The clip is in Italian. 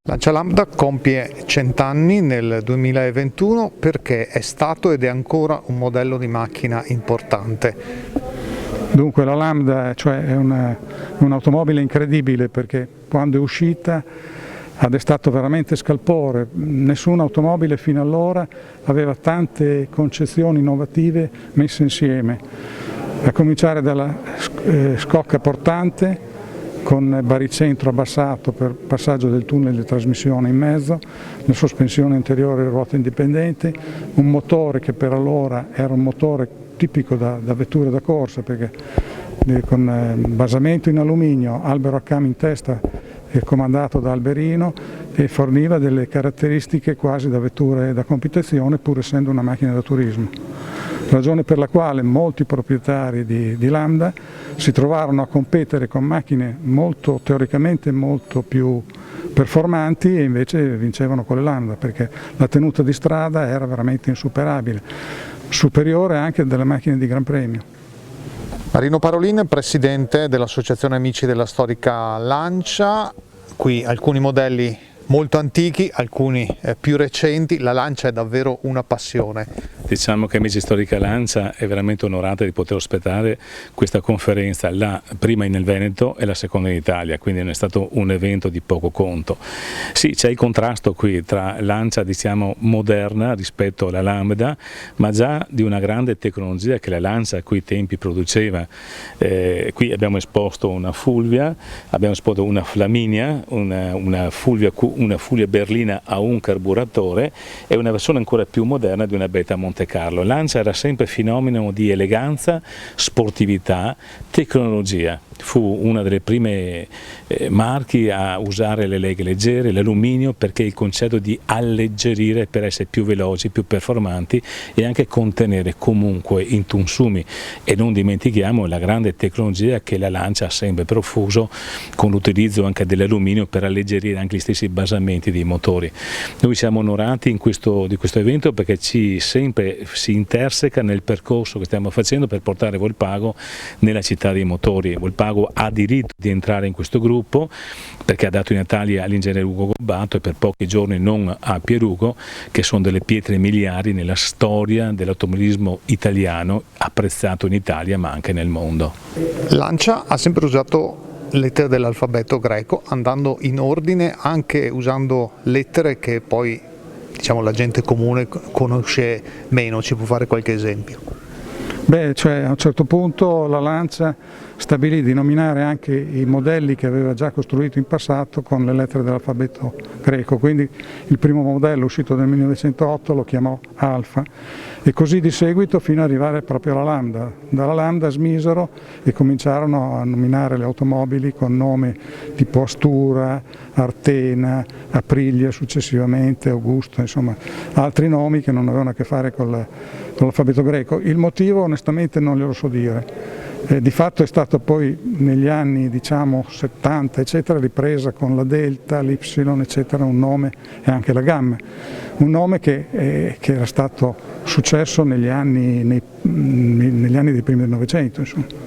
Lancia Lambda compie 100 anni nel 2021 perché è stato ed è ancora un modello di macchina importante. Dunque la Lambda è un'automobile incredibile perché quando è uscita ha destato veramente scalpore. Nessuna automobile fino allora aveva tante concezioni innovative messe insieme, a cominciare dalla scocca portante con baricentro abbassato per passaggio del tunnel di trasmissione in mezzo, la sospensione anteriore e ruote indipendenti, un motore che per allora era un motore tipico da vetture da corsa perché con basamento in alluminio, albero a camo in testa e comandato da Alberino, e forniva delle caratteristiche quasi da vetture da competizione pur essendo una macchina da turismo. Ragione per la quale molti proprietari di Lambda si trovarono a competere con macchine teoricamente molto più performanti e invece vincevano con le Lambda perché la tenuta di strada era veramente insuperabile, superiore anche delle macchine di Gran Premio. Marino Parolin, presidente dell'Associazione Amici della Storica Lancia, qui alcuni modelli molto antichi, alcuni più recenti. La Lancia è davvero una passione. Diciamo che Amici Storica Lancia è veramente onorata di poter ospitare questa conferenza, la prima nel Veneto e la seconda in Italia, quindi non è stato un evento di poco conto. Sì, c'è il contrasto qui tra Lancia, diciamo, moderna rispetto alla Lambda, ma già di una grande tecnologia che la Lancia a quei tempi produceva. Qui abbiamo esposto una Fulvia, abbiamo esposto una Flaminia, una Fulvia berlina a un carburatore e una versione ancora più moderna di una Beta Monte Carlo. Lancia era sempre fenomeno di eleganza, sportività, tecnologia. Fu una delle prime marchi a usare le leghe leggere, l'alluminio, perché il concetto di alleggerire per essere più veloci, più performanti e anche contenere comunque i consumi. E non dimentichiamo la grande tecnologia che la Lancia ha sempre profuso con l'utilizzo anche dell'alluminio per alleggerire anche gli stessi basamenti dei motori. Noi siamo onorati di questo evento perché sempre si interseca nel percorso che stiamo facendo per portare Volpago nella città dei motori. Volpago ha diritto di entrare in questo gruppo perché ha dato in Italia all'ingegnere Ugo Gobbato e per pochi giorni non a Pierugo, che sono delle pietre miliari nella storia dell'automobilismo italiano, apprezzato in Italia ma anche nel mondo. Lancia ha sempre usato lettere dell'alfabeto greco, andando in ordine, anche usando lettere che poi la gente comune conosce meno. Ci può fare qualche esempio? A un certo punto la Lancia stabilì di nominare anche i modelli che aveva già costruito in passato con le lettere dell'alfabeto greco, quindi il primo modello uscito nel 1908 lo chiamò Alfa e così di seguito fino ad arrivare proprio alla Lambda. Dalla Lambda smisero e cominciarono a nominare le automobili con nome tipo Astura, Artena, Aprilia successivamente, Augusto, insomma altri nomi che non avevano a che fare con l'alfabeto greco. Il motivo onestamente non glielo so dire. Di fatto è stato poi negli anni 70 eccetera ripresa con la Delta, l'Y eccetera un nome e anche la Gamma, un nome che era stato successo negli anni dei primi del Novecento insomma.